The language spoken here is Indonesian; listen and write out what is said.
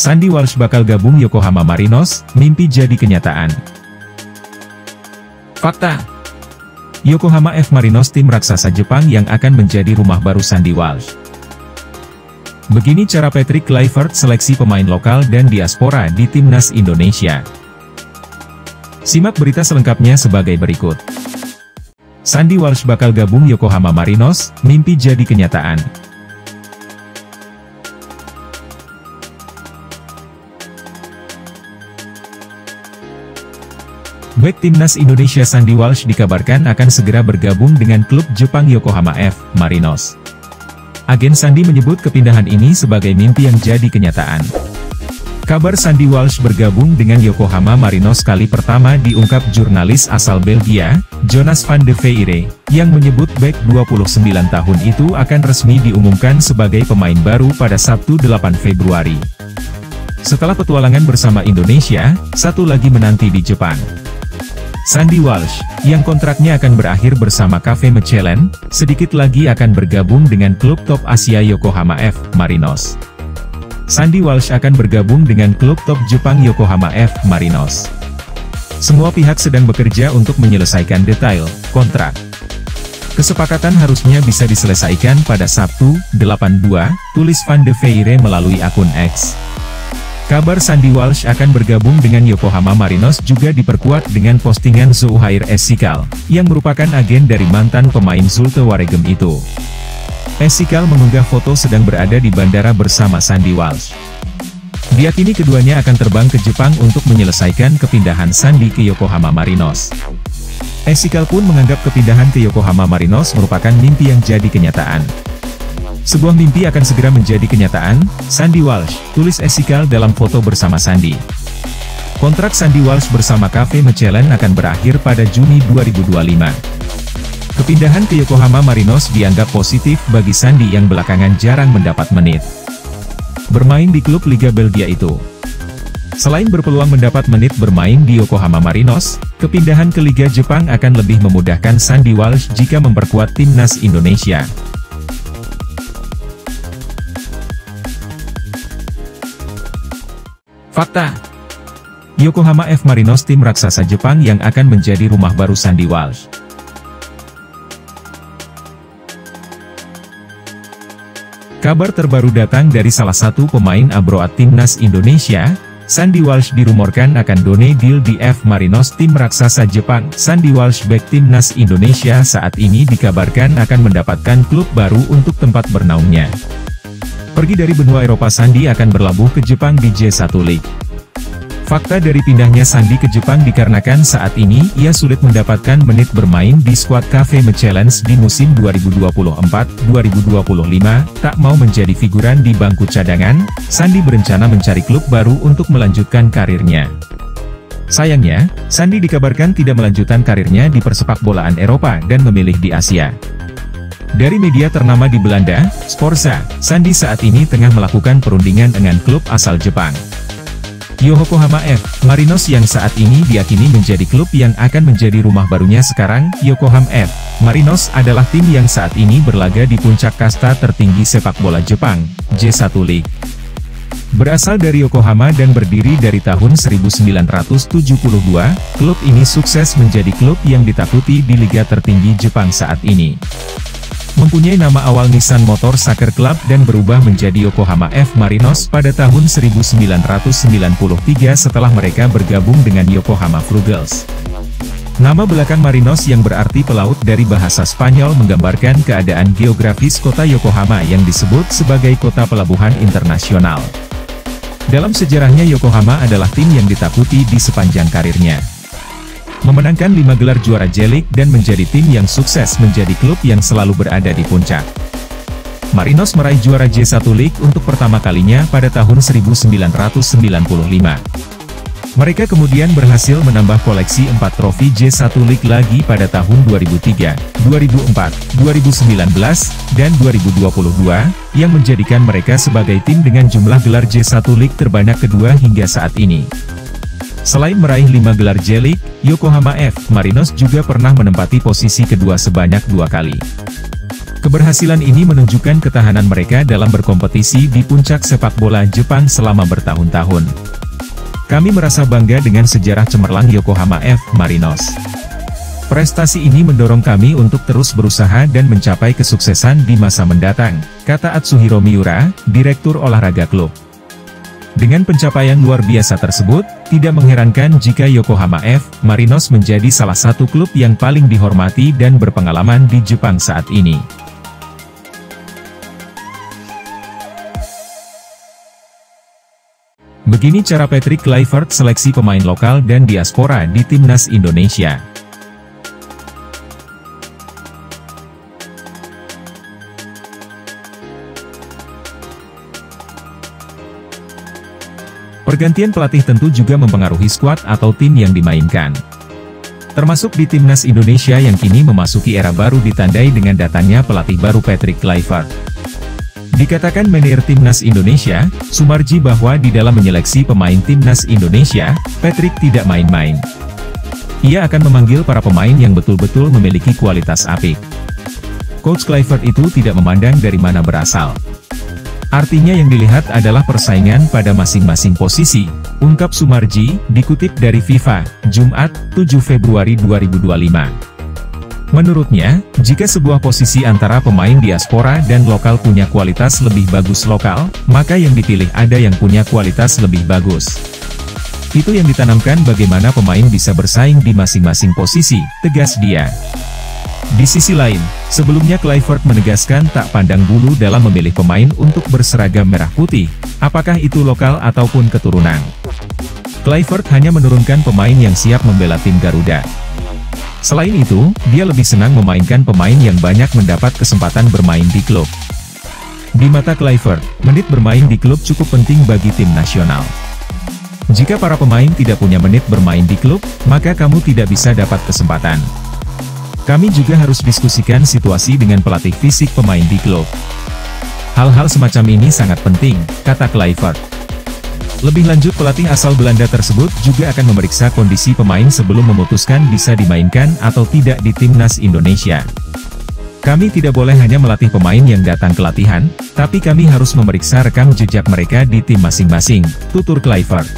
Sandy Walsh bakal gabung Yokohama Marinos, mimpi jadi kenyataan. Fakta: Yokohama F Marinos tim raksasa Jepang yang akan menjadi rumah baru Sandy Walsh. Begini cara Patrick Kluivert seleksi pemain lokal dan diaspora di Timnas Indonesia. Simak berita selengkapnya sebagai berikut. Sandy Walsh bakal gabung Yokohama Marinos, mimpi jadi kenyataan. Bek Timnas Indonesia Sandy Walsh dikabarkan akan segera bergabung dengan klub Jepang Yokohama F Marinos. Agen Sandy menyebut kepindahan ini sebagai mimpi yang jadi kenyataan. Kabar Sandy Walsh bergabung dengan Yokohama Marinos kali pertama diungkap jurnalis asal Belgia, Jonas van de Veire, yang menyebut bek 29 tahun itu akan resmi diumumkan sebagai pemain baru pada Sabtu 8 Februari. Setelah petualangan bersama Indonesia, satu lagi menanti di Jepang. Sandy Walsh, yang kontraknya akan berakhir bersama KV Mechelen, sedikit lagi akan bergabung dengan klub top Asia Yokohama F Marinos. Sandy Walsh akan bergabung dengan klub top Jepang Yokohama F Marinos. Semua pihak sedang bekerja untuk menyelesaikan detail kontrak. Kesepakatan harusnya bisa diselesaikan pada Sabtu, 8/2, tulis Van de Veire melalui akun X. Kabar Sandy Walsh akan bergabung dengan Yokohama Marinos juga diperkuat dengan postingan Zouhair Essikal, yang merupakan agen dari mantan pemain Zulte Waregem itu. Essikal mengunggah foto sedang berada di bandara bersama Sandy Walsh. Diyakini keduanya akan terbang ke Jepang untuk menyelesaikan kepindahan Sandy ke Yokohama Marinos. Essikal pun menganggap kepindahan ke Yokohama Marinos merupakan mimpi yang jadi kenyataan. Sebuah mimpi akan segera menjadi kenyataan, Sandy Walsh, tulis Essikal dalam foto bersama Sandy. Kontrak Sandy Walsh bersama KV Mechelen akan berakhir pada Juni 2025. Kepindahan ke Yokohama Marinos dianggap positif bagi Sandy yang belakangan jarang mendapat menit bermain di klub Liga Belgia itu. Selain berpeluang mendapat menit bermain di Yokohama Marinos, kepindahan ke Liga Jepang akan lebih memudahkan Sandy Walsh jika memperkuat Timnas Indonesia. Fakta: Yokohama F Marinos tim raksasa Jepang yang akan menjadi rumah baru Sandy Walsh. Kabar terbaru datang dari salah satu pemain abroad Timnas Indonesia, Sandy Walsh dirumorkan akan done deal di F Marinos tim raksasa Jepang. Sandy Walsh bek Timnas Indonesia saat ini dikabarkan akan mendapatkan klub baru untuk tempat bernaungnya. Pergi dari benua Eropa, Sandy akan berlabuh ke Jepang di J1 League. Fakta dari pindahnya Sandy ke Jepang dikarenakan saat ini ia sulit mendapatkan menit bermain di skuad KV Mechelen di musim 2024-2025, tak mau menjadi figuran di bangku cadangan. Sandy berencana mencari klub baru untuk melanjutkan karirnya. Sayangnya, Sandy dikabarkan tidak melanjutkan karirnya di persepakbolaan Eropa dan memilih di Asia. Dari media ternama di Belanda, Sporza, Sandy saat ini tengah melakukan perundingan dengan klub asal Jepang, Yokohama F Marinos, yang saat ini diyakini menjadi klub yang akan menjadi rumah barunya sekarang. Yokohama F Marinos adalah tim yang saat ini berlaga di puncak kasta tertinggi sepak bola Jepang, J1 League. Berasal dari Yokohama dan berdiri dari tahun 1972, klub ini sukses menjadi klub yang ditakuti di liga tertinggi Jepang saat ini. Mempunyai nama awal Nissan Motor Soccer Club dan berubah menjadi Yokohama F Marinos pada tahun 1993 setelah mereka bergabung dengan Yokohama Flugels. Nama belakang Marinos yang berarti pelaut dari bahasa Spanyol menggambarkan keadaan geografis kota Yokohama yang disebut sebagai kota pelabuhan internasional. Dalam sejarahnya Yokohama adalah tim yang ditakuti di sepanjang karirnya. Memenangkan 5 gelar juara J-League dan menjadi tim yang sukses menjadi klub yang selalu berada di puncak. Marinos meraih juara J1 League untuk pertama kalinya pada tahun 1995. Mereka kemudian berhasil menambah koleksi 4 trofi J1 League lagi pada tahun 2003, 2004, 2019, dan 2022, yang menjadikan mereka sebagai tim dengan jumlah gelar J1 League terbanyak kedua hingga saat ini. Selain meraih 5 gelar J-League, Yokohama F Marinos juga pernah menempati posisi kedua sebanyak 2 kali. Keberhasilan ini menunjukkan ketahanan mereka dalam berkompetisi di puncak sepak bola Jepang selama bertahun-tahun. Kami merasa bangga dengan sejarah cemerlang Yokohama F. Marinos. Prestasi ini mendorong kami untuk terus berusaha dan mencapai kesuksesan di masa mendatang, kata Atsuhiro Miura, Direktur Olahraga klub. Dengan pencapaian luar biasa tersebut, tidak mengherankan jika Yokohama F. Marinos menjadi salah satu klub yang paling dihormati dan berpengalaman di Jepang saat ini. Begini cara Patrick Kluivert seleksi pemain lokal dan diaspora di Timnas Indonesia. Pergantian pelatih tentu juga mempengaruhi skuad atau tim yang dimainkan. Termasuk di Timnas Indonesia yang kini memasuki era baru ditandai dengan datangnya pelatih baru Patrick Kluivert. Dikatakan manajer Timnas Indonesia, Sumarji, bahwa di dalam menyeleksi pemain Timnas Indonesia, Patrick tidak main-main. Ia akan memanggil para pemain yang betul-betul memiliki kualitas apik. Coach Kluivert itu tidak memandang dari mana berasal. Artinya yang dilihat adalah persaingan pada masing-masing posisi, ungkap Sumarji, dikutip dari FIFA, Jumat, 7 Februari 2025. Menurutnya, jika sebuah posisi antara pemain diaspora dan lokal punya kualitas lebih bagus lokal, maka yang dipilih ada yang punya kualitas lebih bagus. Itu yang ditanamkan bagaimana pemain bisa bersaing di masing-masing posisi, tegas dia. Di sisi lain, sebelumnya Kluivert menegaskan tak pandang bulu dalam memilih pemain untuk berseragam merah putih, apakah itu lokal ataupun keturunan. Kluivert hanya menurunkan pemain yang siap membela tim Garuda. Selain itu, dia lebih senang memainkan pemain yang banyak mendapat kesempatan bermain di klub. Di mata Kluivert, menit bermain di klub cukup penting bagi tim nasional. Jika para pemain tidak punya menit bermain di klub, maka kamu tidak bisa dapat kesempatan. Kami juga harus diskusikan situasi dengan pelatih fisik pemain di klub. Hal-hal semacam ini sangat penting, kata Kluivert. Lebih lanjut, pelatih asal Belanda tersebut juga akan memeriksa kondisi pemain sebelum memutuskan bisa dimainkan atau tidak di Timnas Indonesia. Kami tidak boleh hanya melatih pemain yang datang ke latihan, tapi kami harus memeriksa rekam jejak mereka di tim masing-masing, tutur Kluivert.